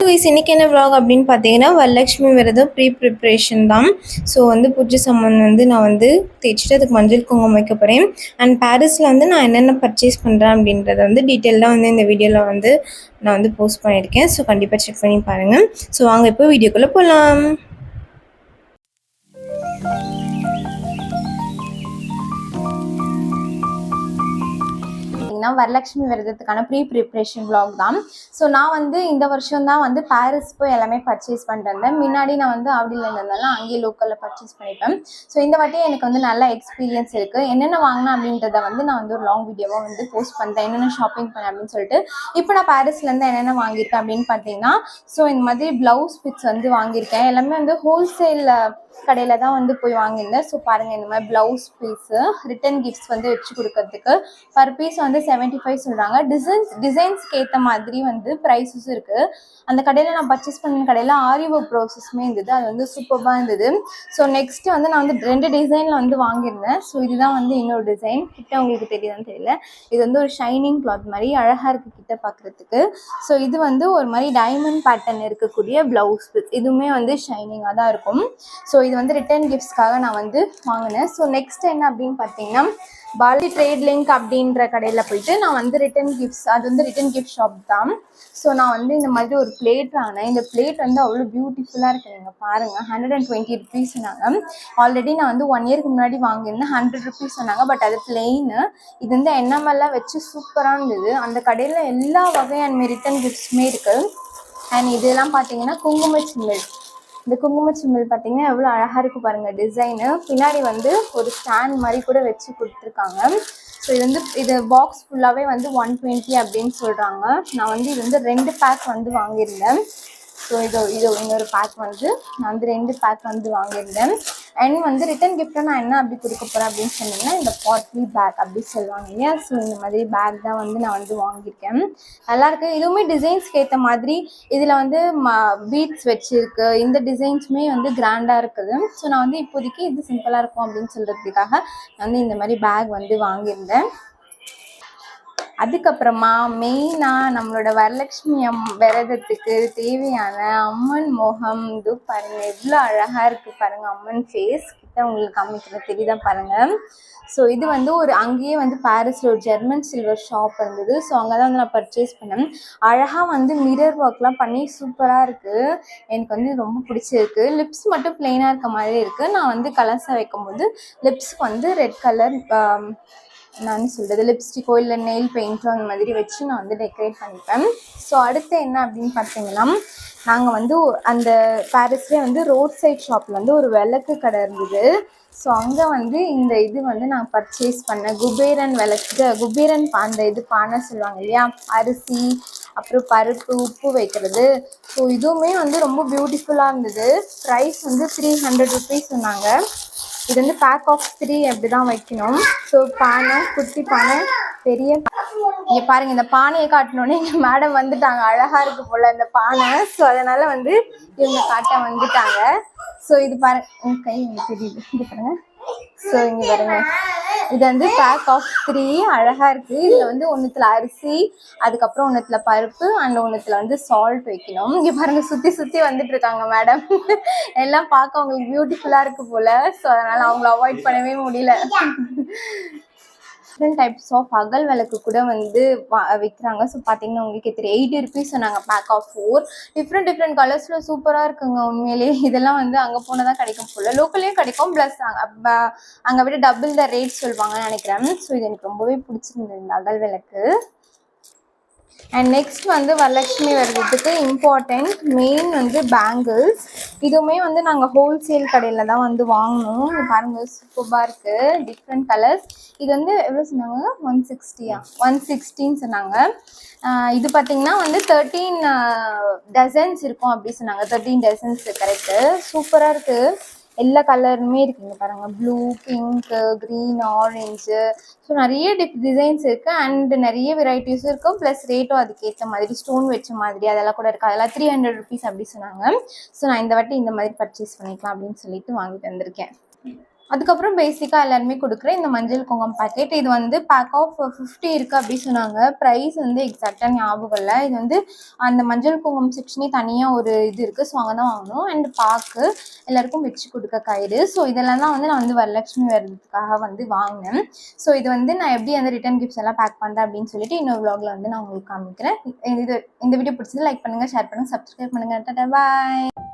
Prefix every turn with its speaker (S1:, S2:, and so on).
S1: Guys, இன்றைக்கி என்ன vlog அப்படின்னு பார்த்தீங்கன்னா, வரலட்சுமி விரதம் ப்ரிப்ரேஷன் தான். ஸோ பூஜை சாமான் நான் தேய்ச்சிட்டு அதுக்கு மஞ்சள் குங்குமம் வைக்க போகிறேன். அண்ட் பாரிஸில் நான் என்னென்ன பர்ச்சேஸ் பண்ணுறேன் அப்படின்றத டீட்டெயிலாக இந்த வீடியோவில் நான் போஸ்ட் பண்ணியிருக்கேன். ஸோ கண்டிப்பாக செக் பண்ணி பாருங்கள். ஸோ வாங்க இப்போ வீடியோக்குள்ளே போகலாம். வரலட்சுமி விரதத்துக்கான ப்ரிப்ரேஷன் vlog தான். ஸோ நான் இந்த வருஷம் தான் பாரிஸ் போய் எல்லாமே பர்ச்சேஸ் பண்ணிட்டு வந்தேன். முன்னாடி நான் ஆவடியில் இருந்ததுனால அங்கேயே லோக்கலில் பர்ச்சேஸ் பண்ணிப்பேன். ஸோ இந்த வாட்டி எனக்கு நல்ல எக்ஸ்பீரியன்ஸ் இருக்குது. என்னென்ன வாங்கினேன் அப்படின்றத நான் ஒரு லாங் வீடியோவாக போஸ்ட் பண்ணுறேன், என்னென்ன ஷாப்பிங் பண்ணேன் அப்படின்னு சொல்லிட்டு. இப்போ நான் பாரிஸ்லேருந்து என்னென்ன வாங்கியிருக்கேன் அப்படின்னு பார்த்தீங்கன்னா, ஸோ இந்த மாதிரி ப்ளவுஸ் பிட்ஸ் வாங்கியிருக்கேன். எல்லாமே ஹோல்சேல் கடையில் தான் போய் வாங்கியிருந்தேன். ஸோ பாருங்கள், இந்த மாதிரி ப்ளவுஸ் பீஸு ரிட்டன் கிஃப்ட்ஸ் வச்சு கொடுக்கறதுக்கு பர் பீஸ் 75 சொல்கிறாங்க. டிசைன்ஸ்க்கு ஏற்ற மாதிரி ப்ரைஸஸும் இருக்குது. அந்த கடையில் நான் பர்ச்சேஸ் பண்ண கடையில் ஆரி ஒர்க் ப்ராசஸுமே இருந்தது. அது சூப்பராக இருந்தது. ஸோ நெக்ஸ்ட்டு நான் 2 டிசைனில் வாங்கியிருந்தேன். ஸோ இதுதான் இன்னொரு டிசைன். கிட்ட உங்களுக்கு தெரியுதான்னு தெரியல. இது ஒரு ஷைனிங் கிளாத் மாதிரி அழகாக இருக்குது கிட்ட பார்க்குறதுக்கு. ஸோ இது ஒரு மாதிரி டைமண்ட் பேட்டர்ன் இருக்கக்கூடிய ப்ளவுஸ் பீஸ். இதுவுமே ஷைனிங்காக தான் இருக்கும். ஸோ இது ரிட்டன் கிஃப்ட்ஸ்க்காக நான் வாங்கினேன். ஸோ நெக்ஸ்ட் என்ன அப்படின்னு பார்த்தீங்கன்னா, பாலி ட்ரேட் லிங்க் அப்படின்ற கடையில் போயிட்டு நான் ரிட்டன் கிஃப்ட்ஸ், அது ரிட்டன் கிஃப்ட் ஷாப் தான். ஸோ நான் இந்த மாதிரி ஒரு பிளேட் வாங்கினேன். இந்த பிளேட் அவ்வளோ பியூட்டிஃபுல்லாக இருக்குது. நீங்கள் பாருங்கள், 120 ருபீஸ் சொன்னாங்க. ஆல்ரெடி நான் 1 இயருக்கு முன்னாடி வாங்கியிருந்தேன், 100 ருபீஸ் சொன்னாங்க. பட் அது பிளெயின். இது எண்ணமெல்லாம் வச்சு சூப்பராக இருந்தது. அந்த கடையில் எல்லா வகையான ரிட்டன் கிஃப்ட்ஸுமே இருக்குது. அண்ட் இதெல்லாம் பார்த்தீங்கன்னா குங்கும சிமிழ். இந்த குங்கும சிமிழ் பார்த்தீங்கன்னா எவ்வளோ அழகாக இருக்குது பாருங்கள் டிசைனு. பின்னாடி ஒரு ஸ்டாண்ட் மாதிரி கூட வச்சு கொடுத்துருக்காங்க. ஸோ இது பாக்ஸ் ஃபுல்லாகவே 120 அப்படின்னு சொல்கிறாங்க. நான் இது 2 பேக் வாங்கியிருந்தேன். ஸோ இது இன்னொரு பேக் நான் 2 பேக் வாங்கியிருந்தேன். அண்ட் ரிட்டன் கிஃப்ட்டை நான் என்ன அப்படி கொடுக்க போகிறேன் அப்படின்னு சொன்னீங்கன்னா, இந்த பாட்லி பேக் அப்படி சொல்லுவாங்க இல்லையா. ஸோ இந்த மாதிரி பேக் தான் நான் வாங்கியிருக்கேன். நல்லாயிருக்கு. இதுவுமே டிசைன்ஸ்க்கு ஏற்ற மாதிரி இதில் பீட்ஸ் வச்சுருக்கு. இந்த டிசைன்ஸுமே கிராண்டாக இருக்குது. ஸோ நான் இப்போதைக்கு இது சிம்பிளாக இருக்கும் அப்படின்னு சொல்கிறதுக்காக நான் இந்த மாதிரி பேக் வாங்கியிருந்தேன். அதுக்கப்புறமா மெயினாக நம்மளோட வரலட்சுமி விரதத்துக்கு தேவையான அம்மன் மோகம். இது பாருங்கள் எவ்வளோ அழகாக இருக்குது பாருங்கள். அம்மன் ஃபேஸ் கிட்ட உங்களுக்கு காமிக்கிற தெரியுதா பாருங்கள். ஸோ இது ஒரு அங்கேயே பாரிஸில் ஒரு ஜெர்மன் சில்வர் ஷாப் இருந்தது. ஸோ அங்கே தான் நான் பர்ச்சேஸ் பண்ணேன். அழகாக மிரர் ஒர்க்லாம் பண்ணி சூப்பராக இருக்குது. எனக்கு ரொம்ப பிடிச்சிருக்கு. லிப்ஸ் மட்டும் ப்ளெயினாக இருக்க மாதிரி இருக்குது. நான் கலர்ஸாக வைக்கும்போது லிப்ஸ்க்கு ரெட் கலர் நான் சொல்கிறது லிப்ஸ்டிக்கோ இல்லை நெயில் பெயிண்ட்டோ அந்த மாதிரி வச்சு நான் டெக்கரேட் பண்ணிப்பேன். ஸோ அடுத்து என்ன அப்படின்னு பார்த்தீங்கன்னா, நாங்கள் அந்த பாரிஸ்லேயே ரோட் சைட் ஷாப்பில் ஒரு விளக்கு கடை இருந்தது. ஸோ அங்கே இந்த இது நான் பர்ச்சேஸ் பண்ணேன். குபேரன் விளக்கு, குபேரன் அந்த இது பானை சொல்லுவாங்க இல்லையா, அரிசி அப்புறம் பருப்பு உப்பு வைக்கிறது. ஸோ இதுவுமே ரொம்ப பியூட்டிஃபுல்லாக இருந்தது. ப்ரைஸ் 300 ருபீஸ் சொன்னாங்க. இது பேக் ஆஃப் 3 அப்படி தான் வைக்கணும். ஸோ பானை, குட்டி பானை, பெரிய இங்கே பாருங்கள். இந்த பானையை காட்டினோன்னே எங்கள் மேடம் வந்துட்டாங்க. அழகாக இருக்குது போல் இந்த பானை. ஸோ அதனால் இவங்க காட்ட வந்துட்டாங்க. ஸோ இது பாருங்கள், உங்கள் கை தெரியுது, இது பாருங்கள். ஸோ இங்கே பாருங்கள், இது பேக் ஆஃப் 3 அழகாக இருக்குது. இதில் ஒன்றுத்தில் அரிசி, அதுக்கப்புறம் ஒன்றுத்தில் பருப்பு, அண்ட் ஒன்றுத்தில் சால்ட் வைக்கணும். இங்கே பாருங்கள், சுற்றி சுற்றி வந்துட்டுருக்காங்க மேடம். எல்லாம் பார்க்க அவங்களுக்கு பியூட்டிஃபுல்லாக இருக்குது போல். ஸோ அதனால் அவங்கள அவாய்ட் பண்ணவே முடியல. டிஃப்ரெண்ட் டைப்ஸ் ஆஃப் அகல் விளக்கு கூட விற்கிறாங்க. ஸோ பார்த்தீங்கன்னா உங்களுக்கு 80 ருபீஸ் சொன்னாங்க பேக் ஆஃப் 4. டிஃப்ரெண்ட் கலர்ஸில் சூப்பராக இருக்குங்க. உண்மையிலே இதெல்லாம் அங்கே போனால் தான் கிடைக்கும் போல். லோக்கல்லையும் கிடைக்கும், ப்ளஸ் அங்கே விட டபுள் த ரேட் சொல்லுவாங்கன்னு நினைக்கிறேன். ஸோ இது எனக்கு ரொம்பவே பிடிச்சிருந்தது இந்த அகல் விளக்கு. அண்ட் நெக்ஸ்ட் வரலட்சுமி விரதத்துக்கு இம்பார்ட்டண்ட் மெயின் பேங்கிள்ஸ். இதுவுமே நாங்கள் ஹோல்சேல் கடையில் தான் வாங்கினோம். இங்கே பாருங்கள், சூப்பராக இருக்குது, டிஃப்ரெண்ட் கலர்ஸ். இது எவ்வளோ சொன்னாங்க, 160 சொன்னாங்க. இது பார்த்திங்கன்னா 13 டசன்ஸ் இருக்கும் அப்படி சொன்னாங்க. 13 டசன்ஸ் கரெக்டு. சூப்பராக இருக்குது. எல்லா கலருமே இருக்குங்க பாருங்கள், blue, pink, green, orange. So நிறைய டிசைன்ஸ் இருக்குது. அண்ட் நிறைய வெரைட்டிஸும் இருக்கும். ப்ளஸ் ரேட்டும் அதுக்கேற்ற மாதிரி ஸ்டோன் வச்ச மாதிரி அதெல்லாம் கூட இருக்குது. அதெல்லாம் 300 ருபீஸ் அப்படி சொன்னாங்க. ஸோ நான் இந்த வாட்டி இந்த மாதிரி பர்ச்சேஸ் பண்ணிக்கலாம் அப்படின்னு சொல்லிட்டு வாங்கிட்டு வந்திருக்கேன். அதுக்கப்புறம் பேசிக்காக எல்லாருமே கொடுக்குற இந்த மஞ்சள் குங்குமம் பாக்கெட். இது வந்து பேக் ஆஃப் 50 இருக்குது அப்படி சொன்னாங்க. ப்ரைஸ் வந்து எக்ஸாக்டாக ஞாபகம் இல்லை. இது வந்து அந்த மஞ்சள் குங்குமம் செக்ஷனே தனியாக ஒரு இது இருக்குது. ஸோ அங்கே தான் வாங்கணும். அண்ட் பாக்கு எல்லாருக்கும் வச்சு கொடுக்க கயிறு. ஸோ இதெல்லாம் தான் வந்து நான் வந்து வரலட்சுமி விரதத்துக்காக வந்து வாங்கினேன். ஸோ இது வந்து நான் எப்படி அந்த ரிட்டன் கிஃப்ட்ஸ் எல்லாம் பேக் பண்ணுறேன் அப்படின்னு சொல்லிட்டு இன்னொரு vlogல வந்து நான் உங்களுக்கு காமிக்கிறேன். இந்த வீடியோ பிடிச்சது லைக் பண்ணுங்கள், ஷேர் பண்ணுங்கள், சப்ஸ்கிரைப் பண்ணுங்கள். டாடா பாய்.